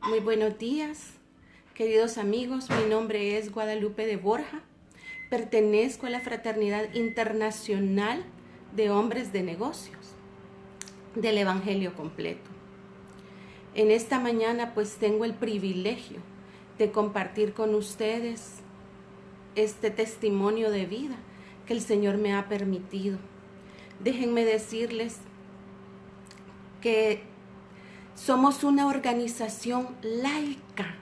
Muy buenos días, queridos amigos. Mi nombre es Guadalupe de Borja. Pertenezco a la Fraternidad Internacional de Hombres de Negocios del Evangelio Completo. En esta mañana pues tengo el privilegio de compartir con ustedes este testimonio de vida que el Señor me ha permitido. Déjenme decirles que somos una organización laica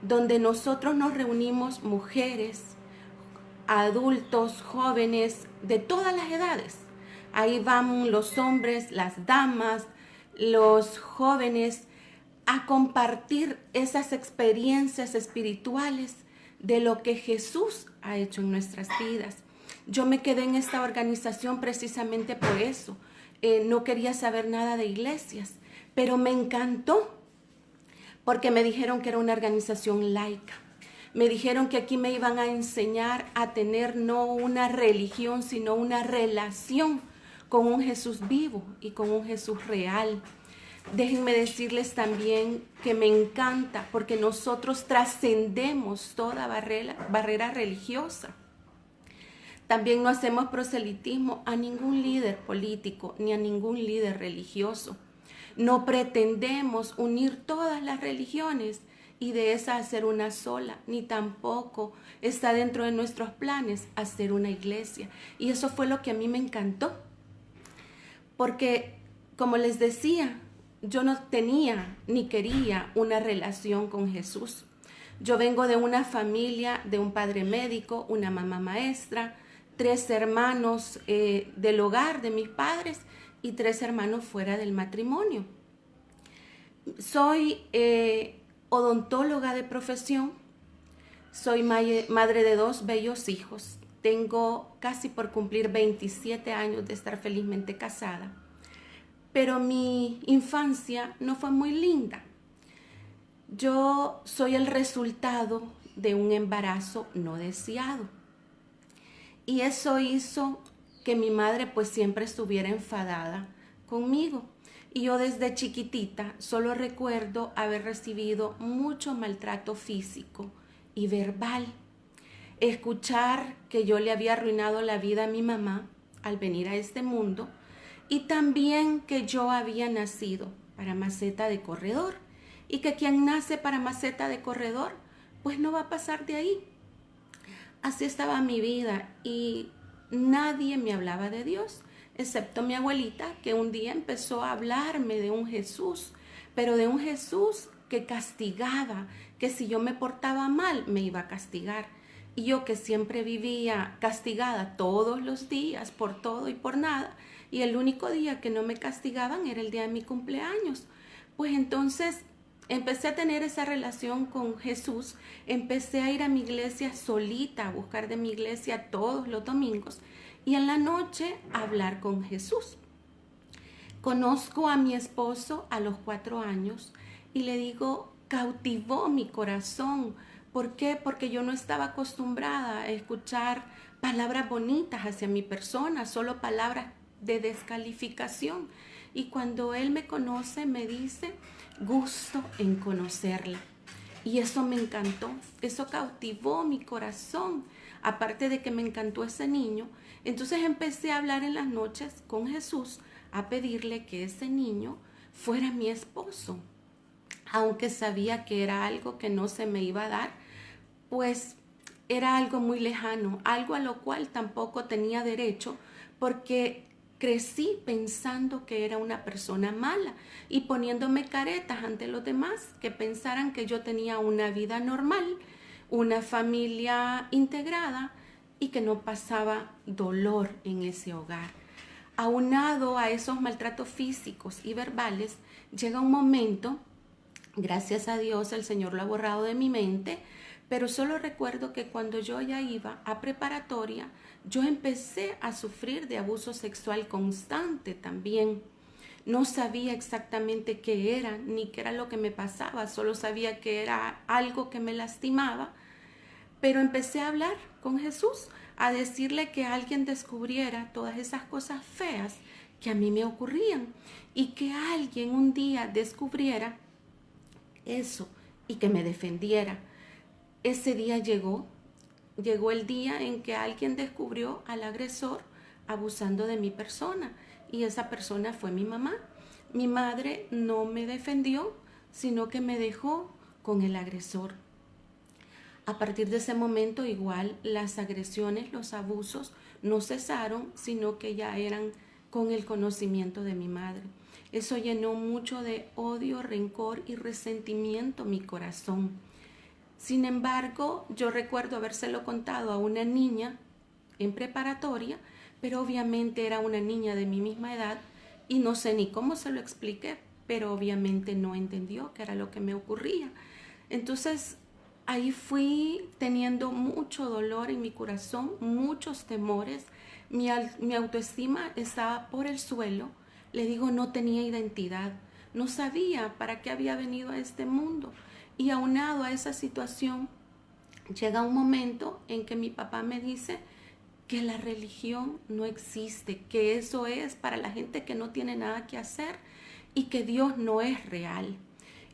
donde nosotros nos reunimos mujeres, adultos, jóvenes, de todas las edades. Ahí van los hombres, las damas, los jóvenes a compartir esas experiencias espirituales de lo que Jesús ha hecho en nuestras vidas. Yo me quedé en esta organización precisamente por eso. No quería saber nada de iglesias, pero me encantó porque me dijeron que era una organización laica. Me dijeron que aquí me iban a enseñar a tener no una religión, sino una relación con un Jesús vivo y con un Jesús real. Déjenme decirles también que me encanta porque nosotros trascendemos toda barrera religiosa. También no hacemos proselitismo a ningún líder político ni a ningún líder religioso. No pretendemos unir todas las religiones y de esa hacer una sola, ni tampoco está dentro de nuestros planes hacer una iglesia. Y eso fue lo que a mí me encantó. Porque, como les decía, yo no tenía ni quería una relación con Jesús. Yo vengo de una familia, de un padre médico, una mamá maestra, 3 hermanos del hogar de mis padres y 3 hermanos fuera del matrimonio. Soy odontóloga de profesión, soy madre de 2 bellos hijos, tengo casi por cumplir 27 años de estar felizmente casada, pero mi infancia no fue muy linda. Yo soy el resultado de un embarazo no deseado. Y eso hizo que mi madre pues siempre estuviera enfadada conmigo. Y yo desde chiquitita solo recuerdo haber recibido mucho maltrato físico y verbal. Escuchar que yo le había arruinado la vida a mi mamá al venir a este mundo y también que yo había nacido para maceta de corredor y que quien nace para maceta de corredor pues no va a pasar de ahí. Así estaba mi vida y nadie me hablaba de Dios, excepto mi abuelita, que un día empezó a hablarme de un Jesús, pero de un Jesús que castigaba, que si yo me portaba mal me iba a castigar. Y yo que siempre vivía castigada todos los días por todo y por nada, y el único día que no me castigaban era el día de mi cumpleaños. Pues entonces empecé a tener esa relación con Jesús, empecé a ir a mi iglesia solita, a buscar de mi iglesia todos los domingos y en la noche a hablar con Jesús. Conozco a mi esposo a los 4 años y le digo, cautivó mi corazón. ¿Por qué? Porque yo no estaba acostumbrada a escuchar palabras bonitas hacia mi persona, solo palabras de descalificación. Y cuando él me conoce, me dice, gusto en conocerla. Y eso me encantó, eso cautivó mi corazón. Aparte de que me encantó ese niño, entonces empecé a hablar en las noches con Jesús, a pedirle que ese niño fuera mi esposo. Aunque sabía que era algo que no se me iba a dar, pues era algo muy lejano, algo a lo cual tampoco tenía derecho, porque crecí pensando que era una persona mala y poniéndome caretas ante los demás que pensaran que yo tenía una vida normal, una familia integrada y que no pasaba dolor en ese hogar. Aunado a esos maltratos físicos y verbales, llega un momento, gracias a Dios el Señor lo ha borrado de mi mente, pero solo recuerdo que cuando yo ya iba a preparatoria, yo empecé a sufrir de abuso sexual constante también. No sabía exactamente qué era, ni qué era lo que me pasaba, solo sabía que era algo que me lastimaba, pero empecé a hablar con Jesús, a decirle que alguien descubriera todas esas cosas feas que a mí me ocurrían y que alguien un día descubriera eso y que me defendiera. Ese día llegó el día en que alguien descubrió al agresor abusando de mi persona, y esa persona fue mi mamá. Mi madre no me defendió, sino que me dejó con el agresor. A partir de ese momento, igual las agresiones, los abusos no cesaron, sino que ya eran con el conocimiento de mi madre. Eso llenó mucho de odio, rencor y resentimiento mi corazón. Sin embargo, yo recuerdo habérselo contado a una niña en preparatoria, pero obviamente era una niña de mi misma edad y no sé ni cómo se lo expliqué, pero obviamente no entendió qué era lo que me ocurría. Entonces, ahí fui teniendo mucho dolor en mi corazón, muchos temores. Mi autoestima estaba por el suelo. Le digo, no tenía identidad. No sabía para qué había venido a este mundo. Y aunado a esa situación, llega un momento en que mi papá me dice que la religión no existe, que eso es para la gente que no tiene nada que hacer y que Dios no es real.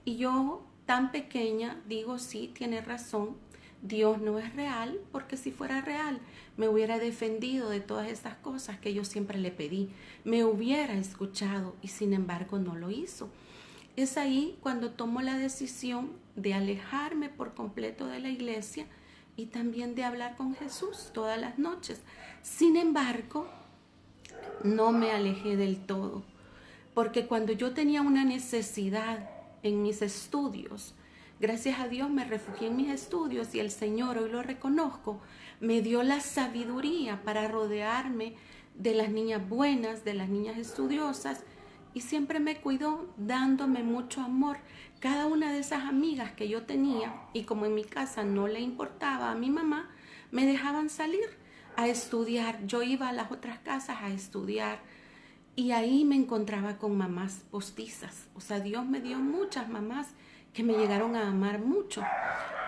Y yo, tan pequeña, digo, sí, tiene razón, Dios no es real, porque si fuera real me hubiera defendido de todas estas cosas que yo siempre le pedí, me hubiera escuchado, y sin embargo no lo hizo. Es ahí cuando tomo la decisión de alejarme por completo de la iglesia y también de hablar con Jesús todas las noches. Sin embargo, no me alejé del todo, porque cuando yo tenía una necesidad en mis estudios, gracias a Dios me refugié en mis estudios, y el Señor, hoy lo reconozco, me dio la sabiduría para rodearme de las niñas buenas, de las niñas estudiosas, y siempre me cuidó dándome mucho amor. Cada una de esas amigas que yo tenía, y como en mi casa no le importaba a mi mamá, me dejaban salir a estudiar. Yo iba a las otras casas a estudiar, y ahí me encontraba con mamás postizas. O sea, Dios me dio muchas mamás que me llegaron a amar mucho.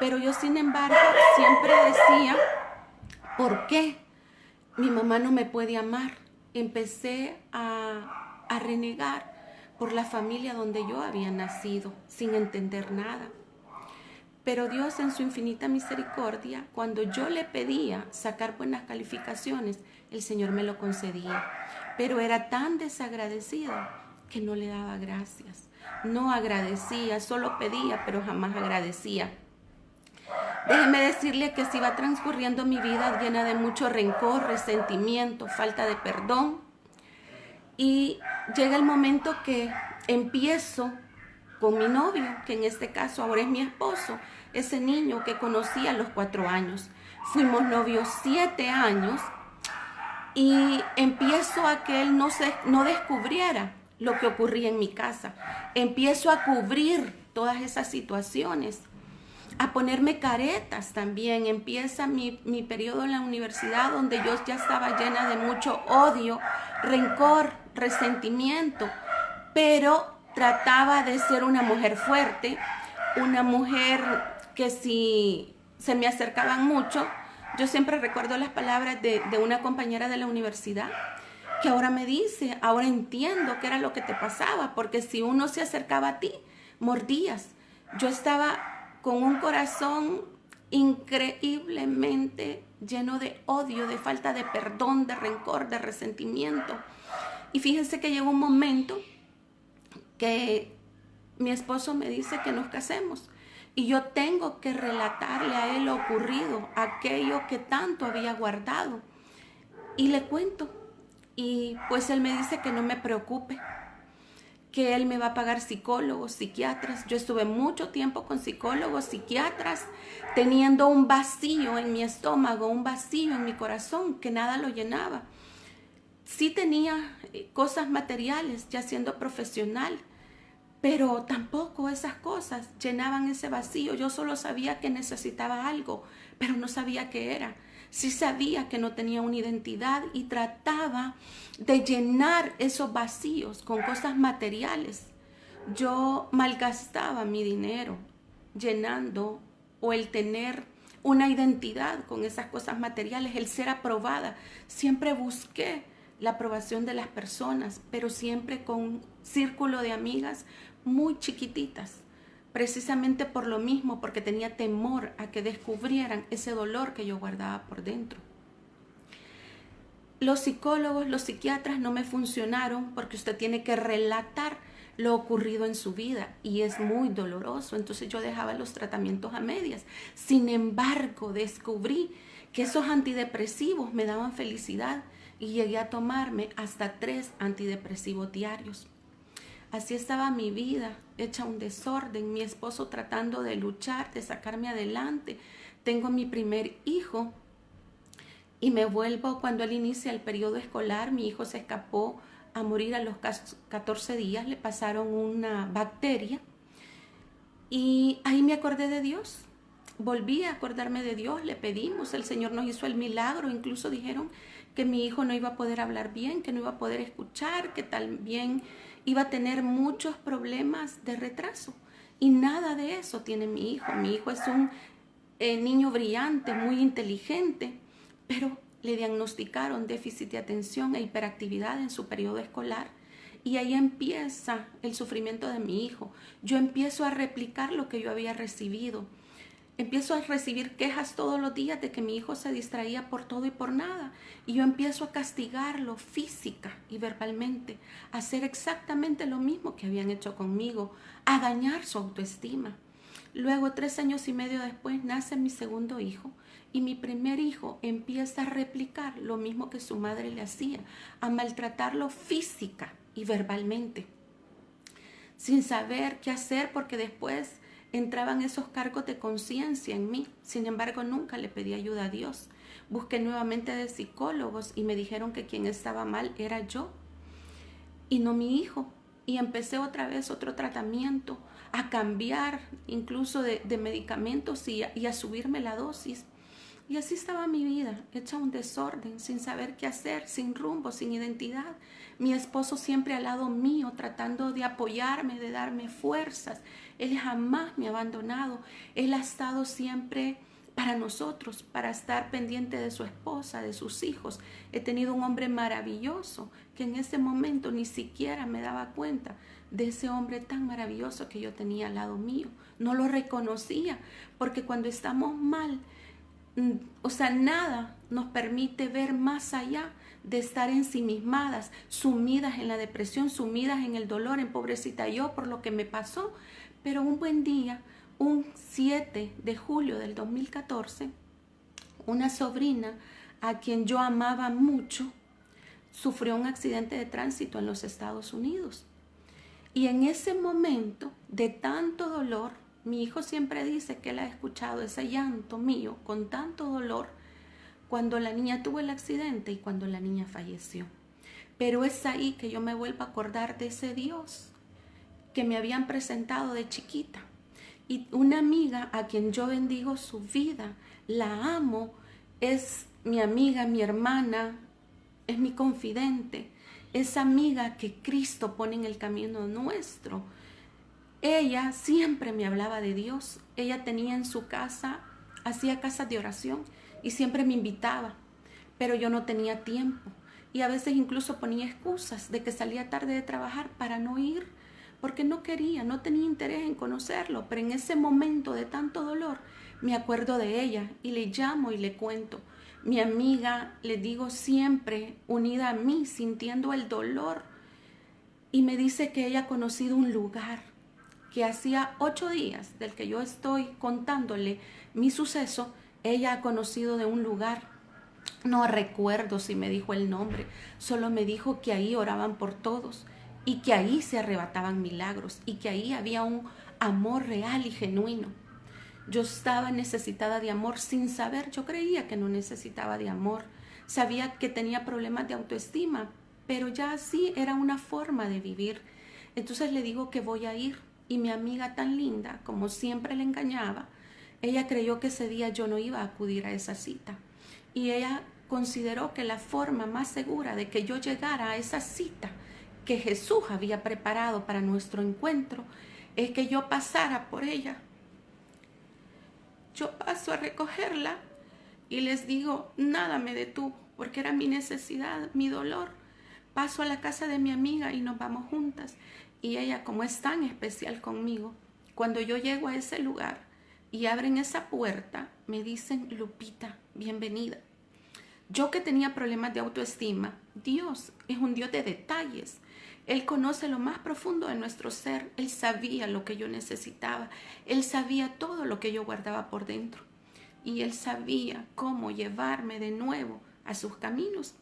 Pero yo, sin embargo, siempre decía, ¿por qué mi mamá no me puede amar? Empecé a renegar por la familia donde yo había nacido, sin entender nada. Pero Dios, en su infinita misericordia, cuando yo le pedía sacar buenas calificaciones, el Señor me lo concedía. Pero era tan desagradecida que no le daba gracias. No agradecía, solo pedía, pero jamás agradecía. Déjeme decirle que se iba transcurriendo mi vida llena de mucho rencor, resentimiento, falta de perdón. Y llega el momento que empiezo con mi novio, que en este caso ahora es mi esposo, ese niño que conocí a los 4 años. Fuimos novios 7 años y empiezo a que él no descubriera lo que ocurría en mi casa. Empiezo a cubrir todas esas situaciones, a ponerme caretas también. Empieza mi periodo en la universidad, donde yo ya estaba llena de mucho odio, rencor, resentimiento, pero trataba de ser una mujer fuerte, una mujer que si se me acercaban mucho, yo siempre recuerdo las palabras de una compañera de la universidad, que ahora me dice, ahora entiendo qué era lo que te pasaba, porque si uno se acercaba a ti, mordías. Yo estaba con un corazón increíblemente lleno de odio, de falta de perdón, de rencor, de resentimiento. Y fíjense que llegó un momento que mi esposo me dice que nos casemos, y yo tengo que relatarle a él lo ocurrido, aquello que tanto había guardado, y le cuento. Y pues él me dice que no me preocupe, que él me va a pagar psicólogos, psiquiatras. Yo estuve mucho tiempo con psicólogos, psiquiatras, teniendo un vacío en mi estómago, un vacío en mi corazón que nada lo llenaba. Sí tenía cosas materiales ya siendo profesional, pero tampoco esas cosas llenaban ese vacío. Yo solo sabía que necesitaba algo, pero no sabía qué era. Sí sabía que no tenía una identidad y trataba de llenar esos vacíos con cosas materiales. Yo malgastaba mi dinero llenando, o el tener una identidad con esas cosas materiales, el ser aprobada. Siempre busqué la aprobación de las personas, pero siempre con un círculo de amigas muy chiquititas, precisamente por lo mismo, porque tenía temor a que descubrieran ese dolor que yo guardaba por dentro. Los psicólogos, los psiquiatras no me funcionaron porque usted tiene que relatar lo ocurrido en su vida y es muy doloroso. Entonces yo dejaba los tratamientos a medias. Sin embargo, descubrí que esos antidepresivos me daban felicidad y llegué a tomarme hasta 3 antidepresivos diarios. Así estaba mi vida, hecha un desorden, mi esposo tratando de luchar, de sacarme adelante. Tengo mi primer hijo y me vuelvo cuando él inicia el periodo escolar. Mi hijo se escapó a morir a los 14 días, le pasaron una bacteria y ahí me acordé de Dios. Volví a acordarme de Dios, le pedimos, el Señor nos hizo el milagro, incluso dijeron que mi hijo no iba a poder hablar bien, que no iba a poder escuchar, que también iba a tener muchos problemas de retraso. Y nada de eso tiene mi hijo. Mi hijo es un niño brillante, muy inteligente, pero le diagnosticaron déficit de atención e hiperactividad en su periodo escolar. Y ahí empieza el sufrimiento de mi hijo. Yo empiezo a replicar lo que yo había recibido. Empiezo a recibir quejas todos los días de que mi hijo se distraía por todo y por nada. Y yo empiezo a castigarlo física y verbalmente, a hacer exactamente lo mismo que habían hecho conmigo, a dañar su autoestima. Luego, 3 años y medio después, nace mi segundo hijo y mi primer hijo empieza a replicar lo mismo que su madre le hacía, a maltratarlo física y verbalmente, sin saber qué hacer porque después entraban esos cargos de conciencia en mí. Sin embargo, nunca le pedí ayuda a Dios. Busqué nuevamente de psicólogos y me dijeron que quien estaba mal era yo y no mi hijo. Y empecé otra vez otro tratamiento, a cambiar incluso de medicamentos y a subirme la dosis. Y así estaba mi vida, hecha un desorden, sin saber qué hacer, sin rumbo, sin identidad. Mi esposo siempre al lado mío, tratando de apoyarme, de darme fuerzas. Él jamás me ha abandonado. Él ha estado siempre para nosotros, para estar pendiente de su esposa, de sus hijos. He tenido un hombre maravilloso que en ese momento ni siquiera me daba cuenta de ese hombre tan maravilloso que yo tenía al lado mío. No lo reconocía, porque cuando estamos mal, nada nos permite ver más allá de estar ensimismadas, sumidas en la depresión, sumidas en el dolor, en pobrecita yo por lo que me pasó. Pero un buen día, un 7 de julio del 2014, una sobrina a quien yo amaba mucho sufrió un accidente de tránsito en los Estados Unidos. Y en ese momento de tanto dolor, mi hijo siempre dice que él ha escuchado ese llanto mío con tanto dolor cuando la niña tuvo el accidente y cuando la niña falleció. Pero es ahí que yo me vuelvo a acordar de ese Dios que me habían presentado de chiquita. Y una amiga a quien yo bendigo su vida, la amo, es mi amiga, mi hermana, es mi confidente, esa amiga que Cristo pone en el camino nuestro. Ella siempre me hablaba de Dios. Ella tenía en su casa, hacía casas de oración y siempre me invitaba, pero yo no tenía tiempo. Y a veces incluso ponía excusas de que salía tarde de trabajar para no ir, porque no quería, no tenía interés en conocerlo. Pero en ese momento de tanto dolor, me acuerdo de ella y le llamo y le cuento. Mi amiga, le digo, siempre unida a mí, sintiendo el dolor. Y me dice que ella ha conocido un lugar, que hacía 8 días del que yo estoy contándole mi suceso, ella ha conocido de un lugar. No recuerdo si me dijo el nombre, solo me dijo que ahí oraban por todos y que ahí se arrebataban milagros y que ahí había un amor real y genuino. Yo estaba necesitada de amor sin saber, yo creía que no necesitaba de amor, sabía que tenía problemas de autoestima, pero ya así era una forma de vivir. Entonces le digo que voy a ir y mi amiga tan linda, como siempre le engañaba, ella creyó que ese día yo no iba a acudir a esa cita y ella consideró que la forma más segura de que yo llegara a esa cita que Jesús había preparado para nuestro encuentro es que yo pasara por ella. Yo paso a recogerla y les digo, nada me detuvo porque era mi necesidad, mi dolor. Paso a la casa de mi amiga y nos vamos juntas. Y ella, como es tan especial conmigo, Cuando yo llego a ese lugar y abren esa puerta, me dicen, Lupita, bienvenida. Yo que tenía problemas de autoestima, Dios es un Dios de detalles. Él conoce lo más profundo de nuestro ser. Él sabía lo que yo necesitaba. Él sabía todo lo que yo guardaba por dentro. Y Él sabía cómo llevarme de nuevo a sus caminos.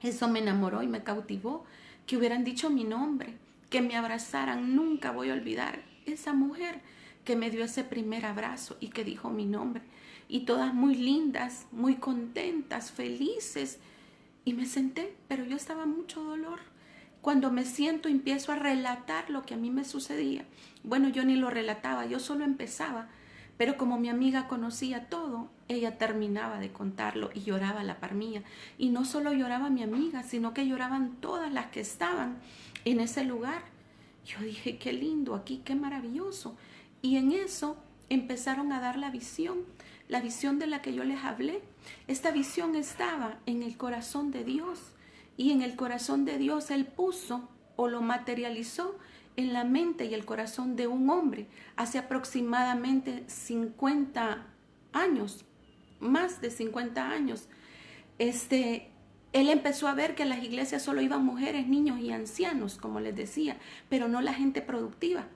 Eso me enamoró y me cautivó. Que hubieran dicho mi nombre, que me abrazaran. Nunca voy a olvidar esa mujer que me dio ese primer abrazo y que dijo mi nombre. Y todas muy lindas, muy contentas, felices. Y me senté, pero yo estaba mucho dolor. Cuando me siento, empiezo a relatar lo que a mí me sucedía. Bueno, yo ni lo relataba, yo solo empezaba. Pero como mi amiga conocía todo, ella terminaba de contarlo y lloraba a la par mía. Y no solo lloraba mi amiga, sino que lloraban todas las que estaban en ese lugar. Yo dije, qué lindo aquí, qué maravilloso. Y en eso empezaron a dar la visión de la que yo les hablé. Esta visión estaba en el corazón de Dios. Y en el corazón de Dios Él puso o lo materializó en la mente y el corazón de un hombre hace aproximadamente 50 años, más de 50 años. Él empezó a ver que a las iglesias solo iban mujeres, niños y ancianos, como les decía, pero no la gente productiva.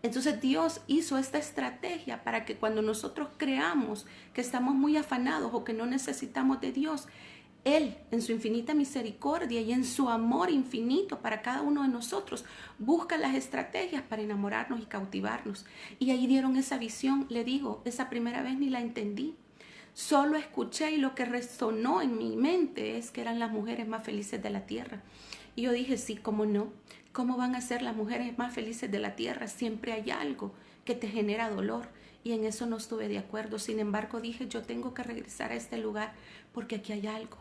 Entonces Dios hizo esta estrategia para que cuando nosotros creamos que estamos muy afanados o que no necesitamos de Dios, Él, en su infinita misericordia y en su amor infinito para cada uno de nosotros, busca las estrategias para enamorarnos y cautivarnos. Y ahí dieron esa visión. Le digo, esa primera vez ni la entendí. Solo escuché y lo que resonó en mi mente es que eran las mujeres más felices de la tierra. Y yo dije, sí, ¿cómo no? ¿Cómo van a ser las mujeres más felices de la tierra? Siempre hay algo que te genera dolor. Y en eso no estuve de acuerdo. Sin embargo, dije, yo tengo que regresar a este lugar porque aquí hay algo.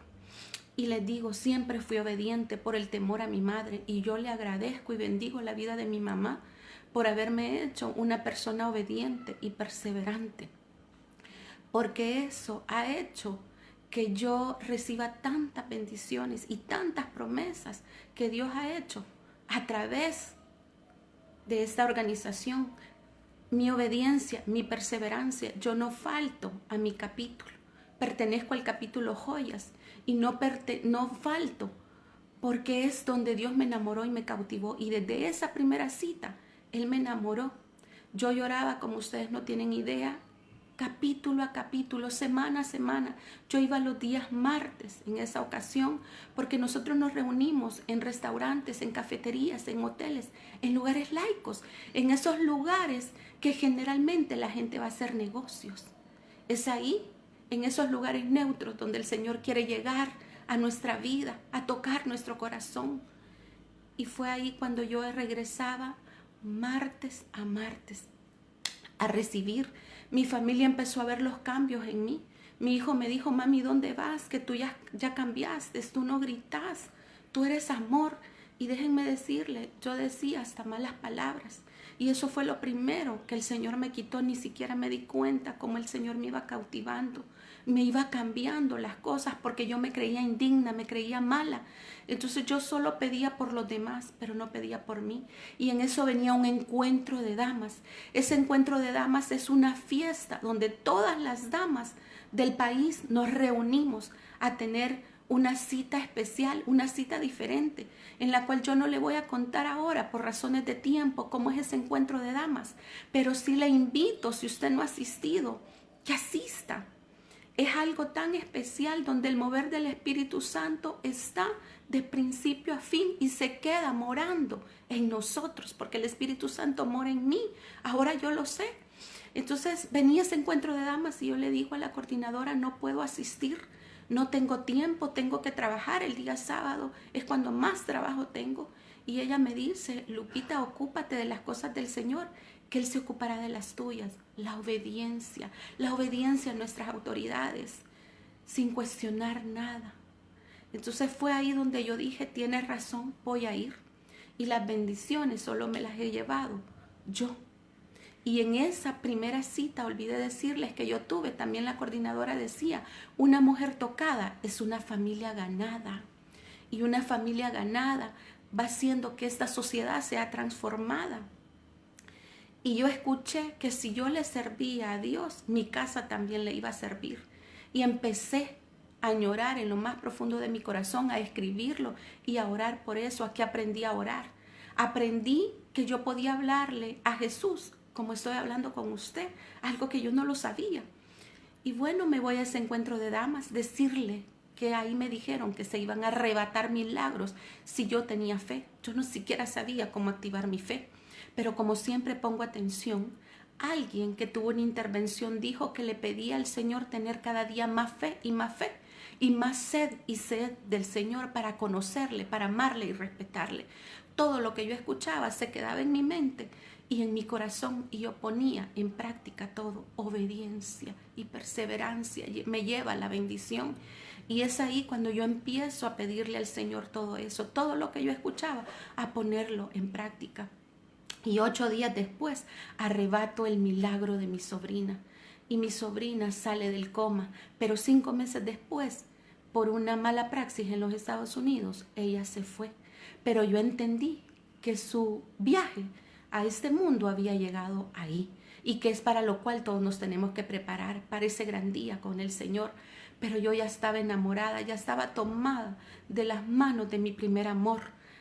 Y les digo, siempre fui obediente por el temor a mi madre y yo le agradezco y bendigo la vida de mi mamá por haberme hecho una persona obediente y perseverante. Porque eso ha hecho que yo reciba tantas bendiciones y tantas promesas que Dios ha hecho a través de esta organización. Mi obediencia, mi perseverancia, yo no falto a mi capítulo. Pertenezco al capítulo Joyas y no falto porque es donde Dios me enamoró y me cautivó. Y desde esa primera cita, Él me enamoró. Yo lloraba como ustedes no tienen idea, capítulo a capítulo, semana a semana. Yo iba los días martes en esa ocasión porque nosotros nos reunimos en restaurantes, en cafeterías, en hoteles, en lugares laicos, en esos lugares que generalmente la gente va a hacer negocios. Es ahí, en esos lugares neutros, donde el Señor quiere llegar a nuestra vida, a tocar nuestro corazón. Y fue ahí cuando yo regresaba martes a martes a recibir. Mi familia empezó a ver los cambios en mí. Mi hijo me dijo, mami, ¿dónde vas? Que tú ya cambiaste, tú no gritas, tú eres amor. Y déjenme decirle, yo decía hasta malas palabras. Y eso fue lo primero que el Señor me quitó. Ni siquiera me di cuenta cómo el Señor me iba cautivando, me iba cambiando las cosas porque yo me creía indigna, me creía mala. Entonces yo solo pedía por los demás, pero no pedía por mí. Y en eso venía un encuentro de damas. Ese encuentro de damas es una fiesta donde todas las damas del país nos reunimos a tener una cita especial, una cita diferente, en la cual yo no le voy a contar ahora por razones de tiempo cómo es ese encuentro de damas, pero sí le invito, si usted no ha asistido, que asista. Es algo tan especial donde el mover del Espíritu Santo está de principio a fin y se queda morando en nosotros, porque el Espíritu Santo mora en mí, ahora yo lo sé. Entonces venía ese encuentro de damas y yo le digo a la coordinadora, no puedo asistir, no tengo tiempo, tengo que trabajar, el día sábado es cuando más trabajo tengo. Y ella me dice, Lupita, ocúpate de las cosas del Señor, que Él se ocupará de las tuyas. La obediencia a nuestras autoridades, sin cuestionar nada. Entonces fue ahí donde yo dije, tienes razón, voy a ir. Y las bendiciones solo me las he llevado yo. Y en esa primera cita, olvidé decirles que yo tuve, también la coordinadora decía, una mujer tocada es una familia ganada. Y una familia ganada va haciendo que esta sociedad sea transformada. Y yo escuché que si yo le servía a Dios, mi casa también le iba a servir. Y empecé a añorar en lo más profundo de mi corazón, a escribirlo y a orar por eso. Aquí aprendí a orar. Aprendí que yo podía hablarle a Jesús como estoy hablando con usted, algo que yo no lo sabía. Y bueno, me voy a ese encuentro de damas, decirle que ahí me dijeron que se iban a arrebatar milagros si yo tenía fe. Yo no siquiera sabía cómo activar mi fe, pero como siempre pongo atención, alguien que tuvo una intervención dijo que le pedía al Señor tener cada día más fe y más fe y más sed y sed del Señor para conocerle, para amarle y respetarle. Todo lo que yo escuchaba se quedaba en mi mente y en mi corazón, y yo ponía en práctica todo. Obediencia y perseverancia me lleva a la bendición. Y es ahí cuando yo empiezo a pedirle al Señor todo eso, todo lo que yo escuchaba, a ponerlo en práctica. Y 8 días después arrebato el milagro de mi sobrina. Y mi sobrina sale del coma, pero 5 meses después, por una mala praxis en los Estados Unidos, ella se fue. Pero yo entendí que su viaje a este mundo había llegado ahí, y que es para lo cual todos nos tenemos que preparar para ese gran día con el Señor. Pero yo ya estaba enamorada, ya estaba tomada de las manos de mi primer amor.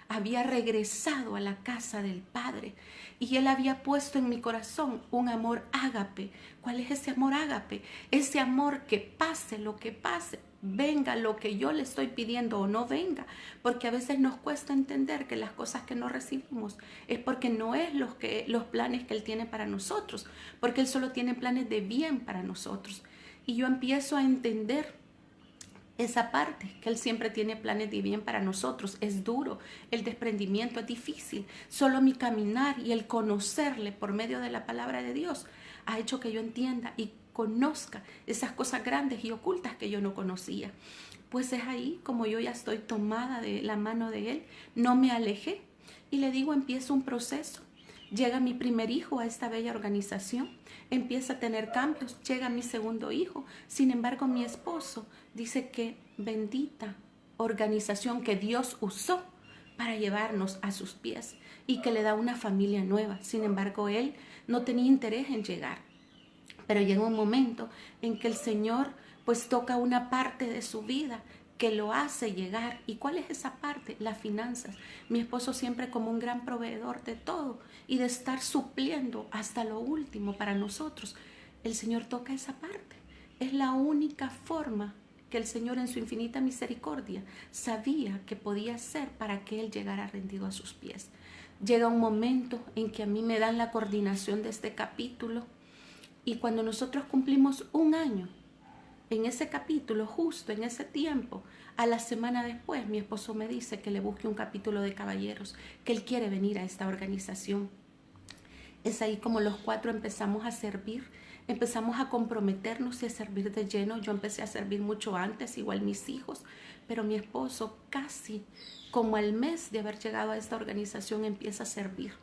Había regresado a la casa del Padre y Él había puesto en mi corazón un amor ágape. ¿Cuál es ese amor ágape? Ese amor que pase lo que pase, venga lo que yo le estoy pidiendo o no venga, porque a veces nos cuesta entender que las cosas que no recibimos es porque no es los planes que Él tiene para nosotros, porque Él solo tiene planes de bien para nosotros. Y yo empiezo a entender esa parte, que Él siempre tiene planes de bien para nosotros. Es duro, el desprendimiento es difícil. Solo mi caminar y el conocerle por medio de la palabra de Dios ha hecho que yo entienda y conozca esas cosas grandes y ocultas que yo no conocía. Pues es ahí como yo ya estoy tomada de la mano de Él, no me alejé y le digo, empiezo un proceso. Llega mi primer hijo a esta bella organización, empieza a tener cambios, llega mi segundo hijo. Sin embargo, mi esposo dice que bendita organización que Dios usó para llevarnos a sus pies y que le da una familia nueva. Sin embargo, él no tenía interés en llegar. Pero llega un momento en que el Señor pues toca una parte de su vida que lo hace llegar. ¿Y cuál es esa parte? Las finanzas. Mi esposo siempre como un gran proveedor de todo y de estar supliendo hasta lo último para nosotros. El Señor toca esa parte. Es la única forma que el Señor en su infinita misericordia sabía que podía hacer para que Él llegara rendido a sus pies. Llega un momento en que a mí me dan la coordinación de este capítulo y cuando nosotros cumplimos 1 año, en ese capítulo, justo en ese tiempo, a la semana después, mi esposo me dice que le busque un capítulo de caballeros, que él quiere venir a esta organización. Es ahí como los 4 empezamos a servir, empezamos a comprometernos y a servir de lleno. Yo empecé a servir mucho antes, igual mis hijos, pero mi esposo casi como al mes de haber llegado a esta organización empieza a servir.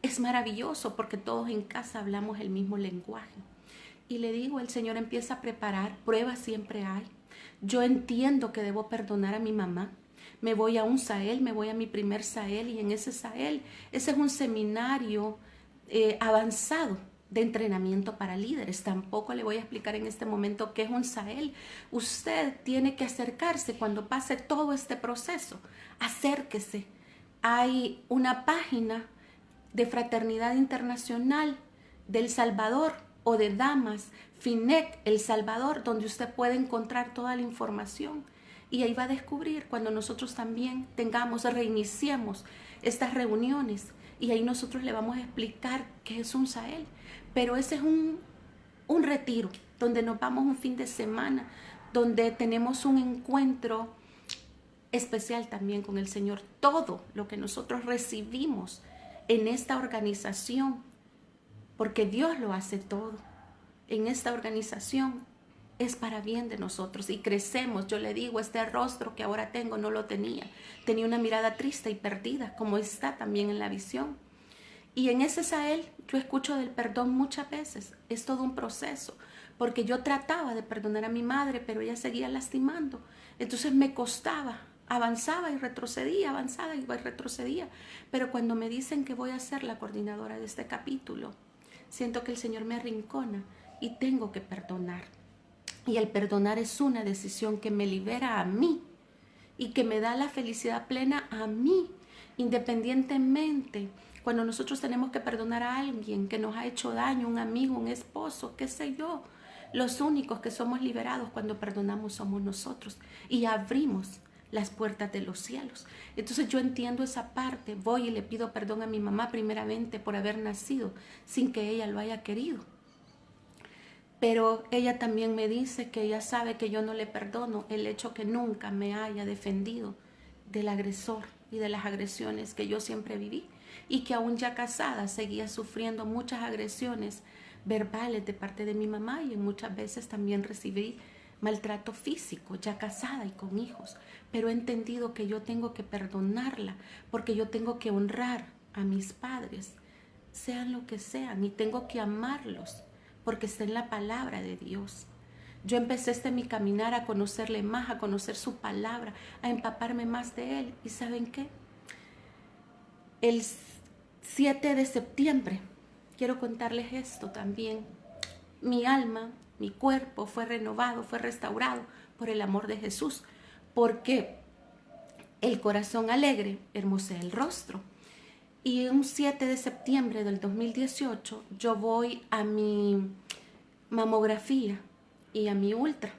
Es maravilloso porque todos en casa hablamos el mismo lenguaje. Y le digo, el Señor empieza a preparar, pruebas siempre hay. Yo entiendo que debo perdonar a mi mamá. Me voy a un SAEL, me voy a mi primer SAEL y en ese SAEL, ese es un seminario avanzado de entrenamiento para líderes. Tampoco le voy a explicar en este momento qué es un SAEL. Usted tiene que acercarse cuando pase todo este proceso. Acérquese. Hay una página de Fraternidad Internacional del Salvador o de Damas, FINEC El Salvador, donde usted puede encontrar toda la información y ahí va a descubrir cuando nosotros también reiniciemos estas reuniones y ahí nosotros le vamos a explicar qué es un SAEL. Pero ese es un retiro donde nos vamos un fin de semana, donde tenemos un encuentro especial también con el Señor. Todo lo que nosotros recibimos en esta organización, porque Dios lo hace todo en esta organización, es para bien de nosotros y crecemos. Yo le digo, este rostro que ahora tengo no lo tenía. Tenía una mirada triste y perdida, como está también en la visión. Y en ese SAEL yo escucho del perdón muchas veces. Es todo un proceso, porque yo trataba de perdonar a mi madre, pero ella seguía lastimando. Entonces me costaba avanzaba y retrocedía, avanzaba y retrocedía. Pero cuando me dicen que voy a ser la coordinadora de este capítulo, siento que el Señor me arrincona y tengo que perdonar. Y el perdonar es una decisión que me libera a mí y que me da la felicidad plena a mí, independientemente. Cuando nosotros tenemos que perdonar a alguien que nos ha hecho daño, un amigo, un esposo, qué sé yo, los únicos que somos liberados cuando perdonamos somos nosotros y abrimos las puertas de los cielos. Entonces yo entiendo esa parte, voy y le pido perdón a mi mamá primeramente por haber nacido sin que ella lo haya querido. Pero ella también me dice que ella sabe que yo no le perdono el hecho que nunca me haya defendido del agresor y de las agresiones que yo siempre viví, y que aún ya casada seguía sufriendo muchas agresiones verbales de parte de mi mamá, y muchas veces también recibí maltrato físico, ya casada y con hijos. Pero he entendido que yo tengo que perdonarla porque yo tengo que honrar a mis padres, sean lo que sean, y tengo que amarlos porque está en la palabra de Dios. Yo empecé mi caminar a conocerle más, a conocer su palabra, a empaparme más de él. ¿Y saben qué? El 7 de septiembre, quiero contarles esto también. Mi alma, mi cuerpo fue renovado, fue restaurado por el amor de Jesús, porque el corazón alegre hermosea el rostro. Y un 7 de septiembre del 2018 yo voy a mi mamografía y a mi ultra.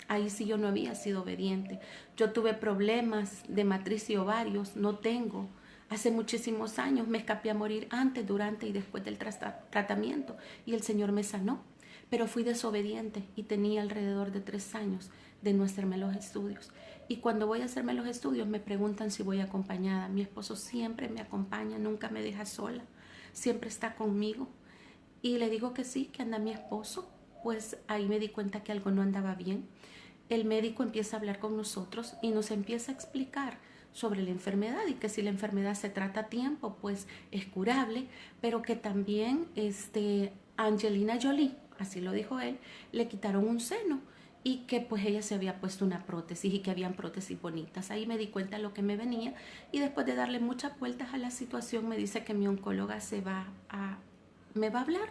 Ahí sí yo no había sido obediente. Yo tuve problemas de matriz y ovarios, no tengo. Hace muchísimos años me escapé a morir antes, durante y después del tratamiento, y el Señor me sanó. Pero fui desobediente y tenía alrededor de 3 años de no hacerme los estudios. Y cuando voy a hacerme los estudios me preguntan si voy acompañada. Mi esposo siempre me acompaña, nunca me deja sola, siempre está conmigo. Y le digo que sí, que anda mi esposo. Pues ahí me di cuenta que algo no andaba bien. El médico empieza a hablar con nosotros y nos empieza a explicar sobre la enfermedad, y que si la enfermedad se trata a tiempo, pues es curable, pero que también Angelina Jolie, así lo dijo él, le quitaron un seno y que pues ella se había puesto una prótesis y que habían prótesis bonitas. Ahí me di cuenta de lo que me venía, y después de darle muchas vueltas a la situación me dice que mi oncóloga me va a hablar.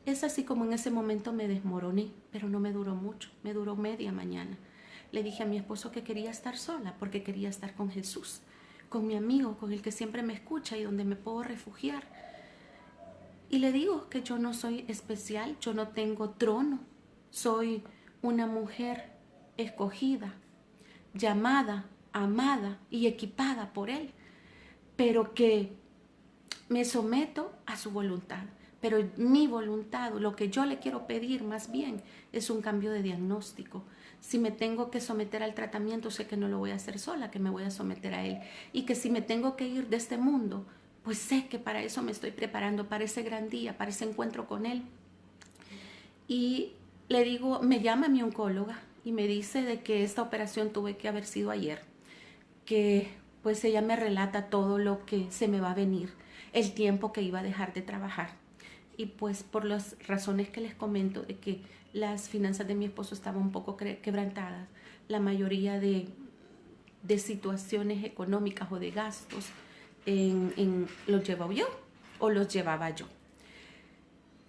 Es así como en ese momento me desmoroné, pero no me duró mucho, me duró media mañana. Le dije a mi esposo que quería estar sola porque quería estar con Jesús, con mi amigo, con el que siempre me escucha y donde me puedo refugiar. Y le digo que yo no soy especial, yo no tengo trono, soy una mujer escogida, llamada, amada y equipada por Él, pero que me someto a su voluntad. Pero mi voluntad, lo que yo le quiero pedir más bien, es un cambio de diagnóstico. Si me tengo que someter al tratamiento, sé que no lo voy a hacer sola, que me voy a someter a él. Y que si me tengo que ir de este mundo, pues sé que para eso me estoy preparando, para ese gran día, para ese encuentro con él. Y le digo, me llama mi oncóloga y me dice de que esta operación tuve que haber sido ayer. Que pues ella me relata todo lo que se me va a venir, el tiempo que iba a dejar de trabajar. Y pues por las razones que les comento, de que las finanzas de mi esposo estaban un poco quebrantadas, la mayoría de situaciones económicas o de gastos los llevaba yo o los llevaba yo.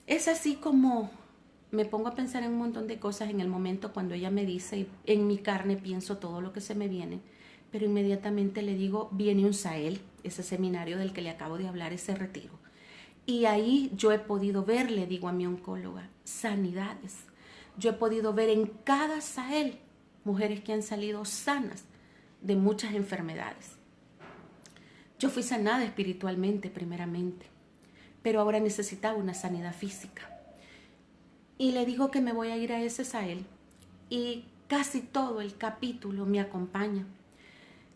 Es así como me pongo a pensar en un montón de cosas en el momento cuando ella me dice, y en mi carne pienso todo lo que se me viene, pero inmediatamente le digo, viene un Sahel, ese seminario del que le acabo de hablar, ese retiro. Y ahí yo he podido ver, le digo a mi oncóloga, sanidades. Yo he podido ver en cada Sahel mujeres que han salido sanas de muchas enfermedades. Yo fui sanada espiritualmente primeramente, pero ahora necesitaba una sanidad física. Y le digo que me voy a ir a ese Sahel, y casi todo el capítulo me acompaña.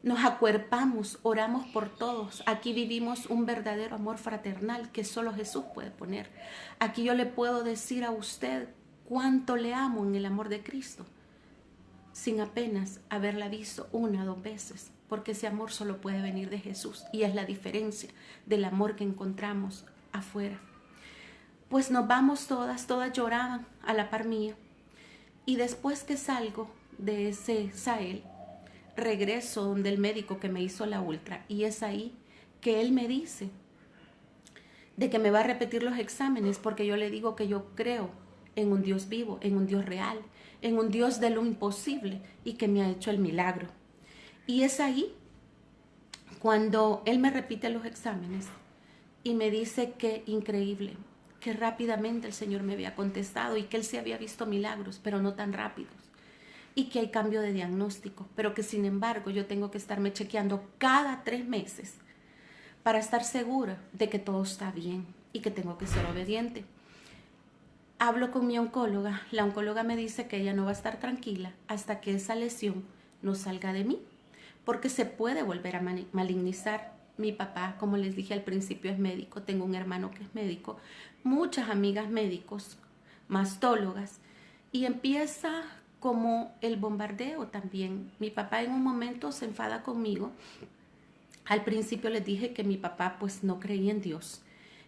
Nos acuerpamos, oramos por todos. Aquí vivimos un verdadero amor fraternal que solo Jesús puede poner. Aquí yo le puedo decir a usted cuánto le amo en el amor de Cristo, sin apenas haberla visto 1 o 2 veces, porque ese amor solo puede venir de Jesús, y es la diferencia del amor que encontramos afuera. Pues nos vamos todas lloraban a la par mía, y después que salgo de ese Sahel, regreso donde el médico que me hizo la ultra y es ahí que él me dice de que me va a repetir los exámenes porque yo le digo que yo creo en un Dios vivo, en un Dios real, en un Dios de lo imposible y que me ha hecho el milagro. Y es ahí cuando él me repite los exámenes y me dice que increíble, que rápidamente el Señor me había contestado y que él sí había visto milagros, pero no tan rápidos. Y que hay cambio de diagnóstico, pero que sin embargo yo tengo que estarme chequeando cada 3 meses para estar segura de que todo está bien y que tengo que ser obediente. Hablo con mi oncóloga, la oncóloga me dice que ella no va a estar tranquila hasta que esa lesión no salga de mí, porque se puede volver a malignizar. Mi papá, como les dije al principio, es médico, tengo un hermano que es médico, muchas amigas médicos, mastólogas, y empieza como el bombardeo también. Mi papá en un momento se enfada conmigo. Al principio les dije que mi papá pues no creía en Dios.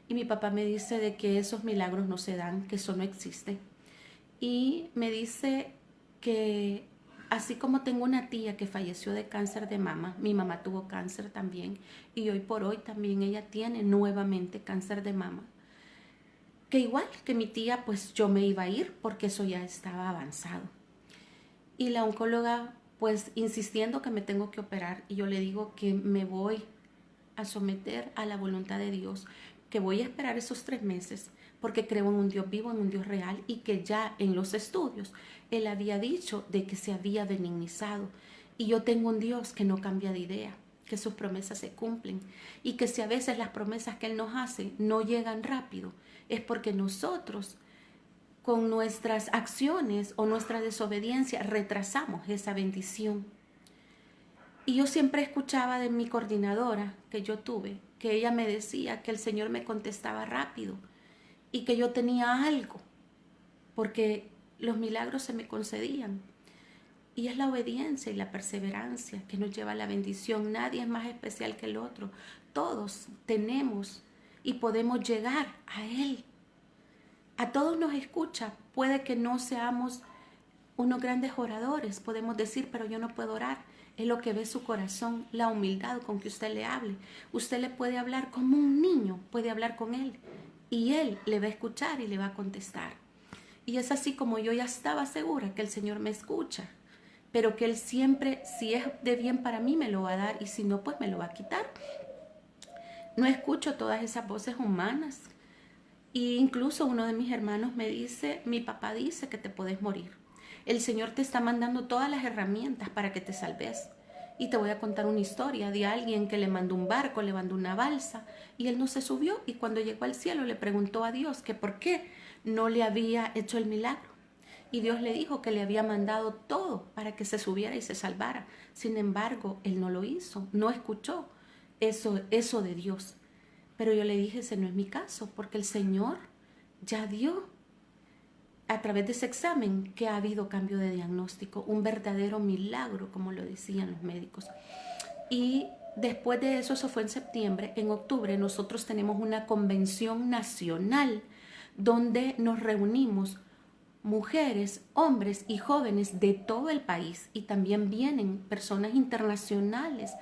Y mi papá me dice de que esos milagros no se dan, que eso no existe. Y me dice que así como tengo una tía que falleció de cáncer de mama, mi mamá tuvo cáncer también y hoy por hoy también ella tiene nuevamente cáncer de mama. Que igual que mi tía pues yo me iba a ir porque eso ya estaba avanzado. Y la oncóloga pues insistiendo que me tengo que operar y yo le digo que me voy a someter a la voluntad de Dios, que voy a esperar esos 3 meses porque creo en un Dios vivo, en un Dios real y que ya en los estudios él había dicho de que se había benignizado y yo tengo un Dios que no cambia de idea, que sus promesas se cumplen y que si a veces las promesas que él nos hace no llegan rápido es porque nosotros con nuestras acciones o nuestra desobediencia retrasamos esa bendición. Y yo siempre escuchaba de mi coordinadora que yo tuve, que ella me decía que el Señor me contestaba rápido y que yo tenía algo, porque los milagros se me concedían. Y es la obediencia y la perseverancia que nos lleva a la bendición. Nadie es más especial que el otro. Todos tenemos y podemos llegar a Él. A todos nos escucha. Puede que no seamos unos grandes oradores, podemos decir, pero yo no puedo orar. Es lo que ve su corazón, la humildad con que usted le hable. Usted le puede hablar como un niño, puede hablar con él y él le va a escuchar y le va a contestar. Y es así como yo ya estaba segura que el Señor me escucha, pero que Él siempre, si es de bien para mí, me lo va a dar y si no, pues me lo va a quitar. No escucho todas esas voces humanas. Y incluso uno de mis hermanos me dice, mi papá dice que te puedes morir. El Señor te está mandando todas las herramientas para que te salves. Y te voy a contar una historia de alguien que le mandó un barco, le mandó una balsa y él no se subió y cuando llegó al cielo le preguntó a Dios que por qué no le había hecho el milagro. Y Dios le dijo que le había mandado todo para que se subiera y se salvara. Sin embargo, él no lo hizo, no escuchó eso de Dios. Pero yo le dije, ese no es mi caso, porque el Señor ya dio a través de ese examen que ha habido cambio de diagnóstico, un verdadero milagro, como lo decían los médicos. Y después de eso fue en septiembre, en octubre nosotros tenemos una convención nacional donde nos reunimos mujeres, hombres y jóvenes de todo el país y también vienen personas internacionales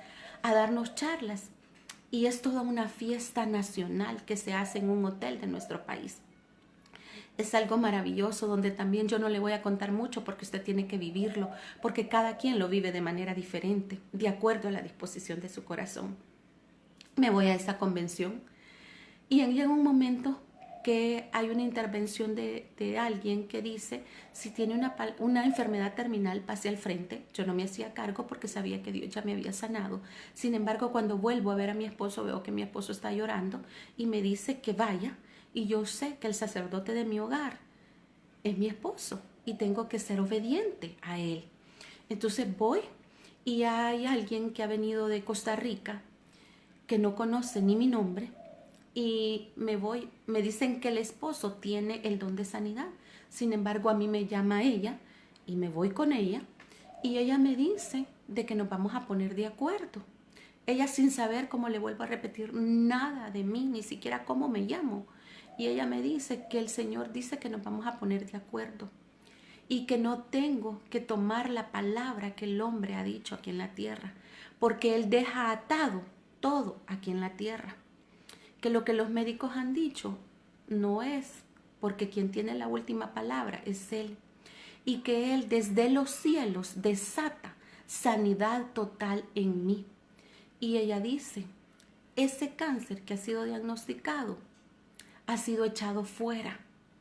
a darnos charlas. Y es toda una fiesta nacional que se hace en un hotel de nuestro país. Es algo maravilloso donde también yo no le voy a contar mucho porque usted tiene que vivirlo, porque cada quien lo vive de manera diferente, de acuerdo a la disposición de su corazón. Me voy a esa convención y llega un momento que hay una intervención de alguien que dice, si tiene una enfermedad terminal, pase al frente. Yo no me hacía cargo porque sabía que Dios ya me había sanado. Sin embargo, cuando vuelvo a ver a mi esposo, veo que mi esposo está llorando y me dice que vaya. Y yo sé que el sacerdote de mi hogar es mi esposo y tengo que ser obediente a él. Entonces voy y hay alguien que ha venido de Costa Rica que no conoce ni mi nombre. Y me dicen que el esposo tiene el don de sanidad. Sin embargo, a mí me llama ella y me voy con ella y ella me dice de que nos vamos a poner de acuerdo. Ella sin saber, como le vuelvo a repetir, nada de mí, ni siquiera cómo me llamo. Y ella me dice que el Señor dice que nos vamos a poner de acuerdo. y que no tengo que tomar la palabra que el hombre ha dicho aquí en la tierra, porque él deja atado todo aquí en la tierra. Que lo que los médicos han dicho no es, porque quien tiene la última palabra es él. Y que él desde los cielos desata sanidad total en mí. Y ella dice, ese cáncer que ha sido diagnosticado ha sido echado fuera.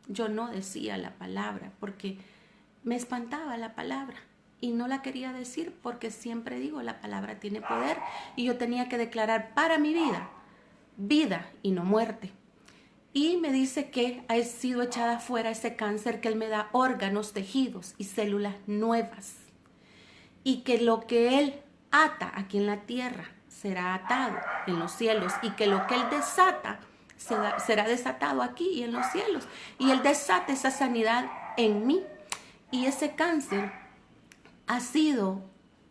Yo no decía la palabra porque me espantaba la palabra y no la quería decir porque siempre digo la palabra tiene poder y yo tenía que declarar para mi vida, vida y no muerte. Y me dice que ha sido echada fuera ese cáncer, que él me da órganos, tejidos y células nuevas. Y que lo que él ata aquí en la tierra será atado en los cielos. Y que lo que él desata será desatado aquí y en los cielos. Y él desata esa sanidad en mí. Y ese cáncer ha sido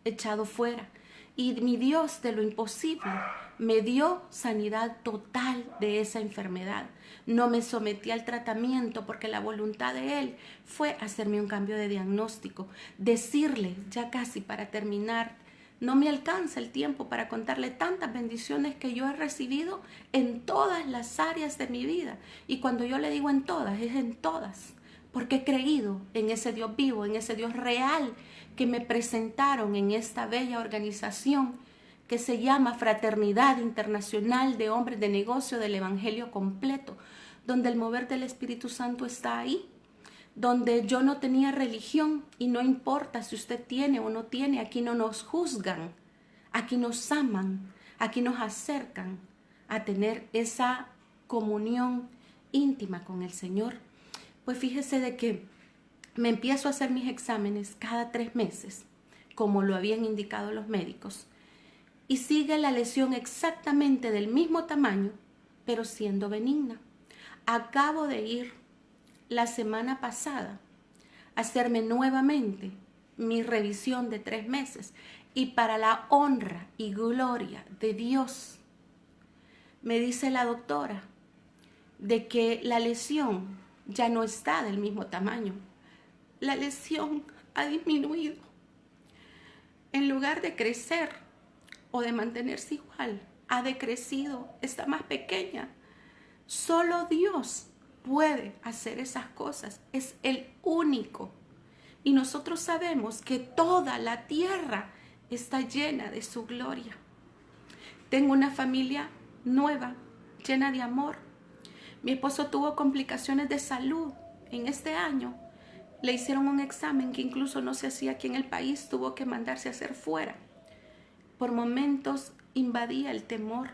echado fuera. Y mi Dios de lo imposible me dio sanidad total de esa enfermedad. No me sometí al tratamiento porque la voluntad de Él fue hacerme un cambio de diagnóstico. Decirle, ya casi para terminar, no me alcanza el tiempo para contarle tantas bendiciones que yo he recibido en todas las áreas de mi vida. Y cuando yo le digo en todas, es en todas. Porque he creído en ese Dios vivo, en ese Dios real que me presentaron en esta bella organización que se llama Fraternidad Internacional de Hombres de Negocio del Evangelio Completo, donde el mover del Espíritu Santo está ahí, donde yo no tenía religión y no importa si usted tiene o no tiene, aquí no nos juzgan, aquí nos aman, aquí nos acercan a tener esa comunión íntima con el Señor. Pues fíjese de que me empiezo a hacer mis exámenes cada 3 meses, como lo habían indicado los médicos, y sigue la lesión exactamente del mismo tamaño, pero siendo benigna. Acabo de ir la semana pasada a hacerme nuevamente mi revisión de 3 meses y para la honra y gloria de Dios, me dice la doctora de que la lesión ya no está del mismo tamaño. La lesión ha disminuido. En lugar de crecer o de mantenerse igual, ha decrecido, está más pequeña. Solo Dios puede hacer esas cosas. Es el único. Y nosotros sabemos que toda la tierra está llena de su gloria. Tengo una familia nueva, llena de amor. Mi esposo tuvo complicaciones de salud en este año. Le hicieron un examen que incluso no se hacía aquí en el país, tuvo que mandarse a hacer fuera. Por momentos invadía el temor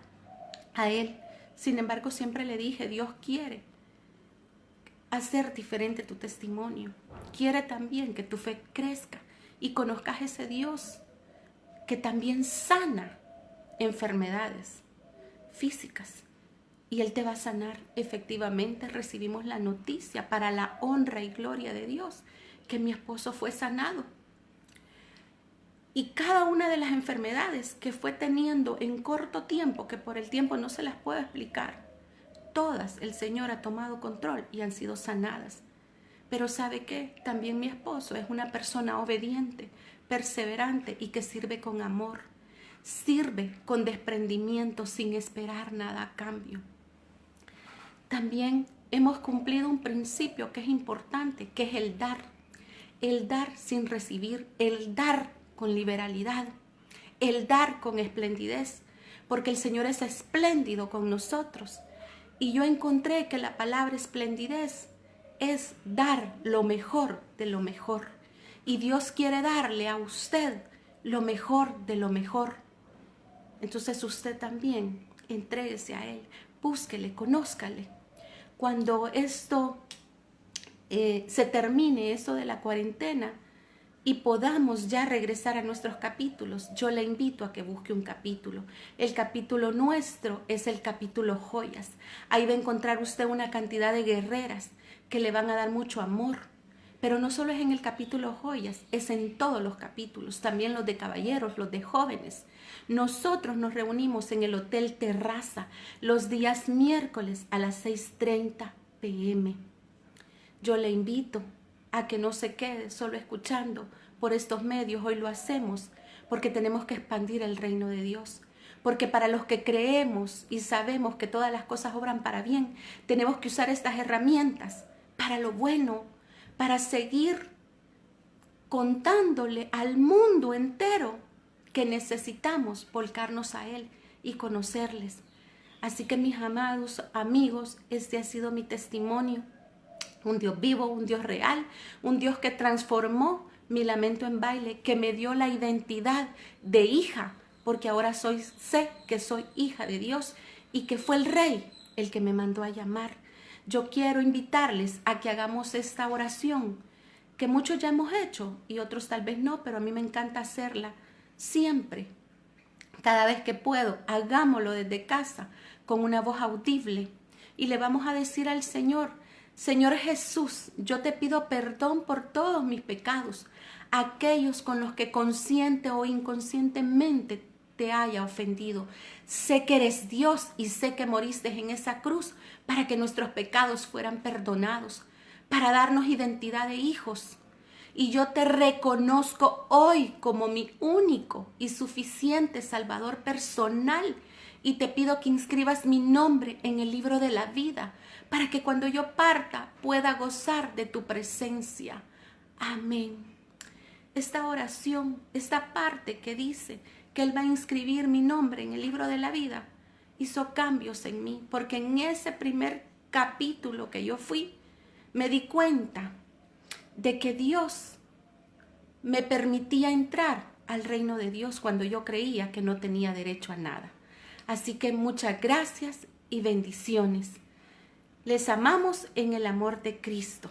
a él. Sin embargo, siempre le dije, Dios quiere hacer diferente tu testimonio. Quiere también que tu fe crezca y conozcas ese Dios que también sana enfermedades físicas. Y Él te va a sanar. Efectivamente, recibimos la noticia para la honra y gloria de Dios que mi esposo fue sanado. Y cada una de las enfermedades que fue teniendo en corto tiempo, que por el tiempo no se las puedo explicar, todas el Señor ha tomado control y han sido sanadas. Pero ¿sabe qué? También mi esposo es una persona obediente, perseverante y que sirve con amor. Sirve con desprendimiento sin esperar nada a cambio. También hemos cumplido un principio que es importante, que es el dar. El dar sin recibir, el dar con liberalidad, el dar con esplendidez, porque el Señor es espléndido con nosotros. Y yo encontré que la palabra esplendidez es dar lo mejor de lo mejor. Y Dios quiere darle a usted lo mejor de lo mejor. Entonces usted también entréguese a Él, búsquele, conózcale. Cuando esto se termine, esto de la cuarentena, y podamos ya regresar a nuestros capítulos, yo le invito a que busque un capítulo. El capítulo nuestro es el capítulo Joyas. Ahí va a encontrar usted una cantidad de guerreras que le van a dar mucho amor. Pero no solo es en el capítulo Joyas, es en todos los capítulos, también los de caballeros, los de jóvenes. Nosotros nos reunimos en el Hotel Terraza los días miércoles a las 6:30 p.m. Yo le invito a que no se quede solo escuchando por estos medios. Hoy lo hacemos porque tenemos que expandir el reino de Dios. Porque para los que creemos y sabemos que todas las cosas obran para bien, tenemos que usar estas herramientas para lo bueno, para seguir contándole al mundo entero que necesitamos volcarnos a Él y conocerles. Así que mis amados amigos, este ha sido mi testimonio. Un Dios vivo, un Dios real, un Dios que transformó mi lamento en baile, que me dio la identidad de hija, porque ahora sé que soy hija de Dios y que fue el Rey el que me mandó a llamar. Yo quiero invitarles a que hagamos esta oración, que muchos ya hemos hecho y otros tal vez no, pero a mí me encanta hacerla siempre. Cada vez que puedo, hagámoslo desde casa con una voz audible y le vamos a decir al Señor: Señor Jesús, yo te pido perdón por todos mis pecados, aquellos con los que consciente o inconscientemente te haya ofendido. Sé que eres Dios y sé que moriste en esa cruz para que nuestros pecados fueran perdonados, para darnos identidad de hijos. Y yo te reconozco hoy como mi único y suficiente Salvador personal. Y te pido que inscribas mi nombre en el libro de la vida, para que cuando yo parta pueda gozar de tu presencia. Amén. Esta oración, esta parte que dice que Él va a inscribir mi nombre en el libro de la vida, hizo cambios en mí, porque en ese primer capítulo que yo fui, me di cuenta de que Dios me permitía entrar al reino de Dios cuando yo creía que no tenía derecho a nada. Así que muchas gracias y bendiciones. Les amamos en el amor de Cristo.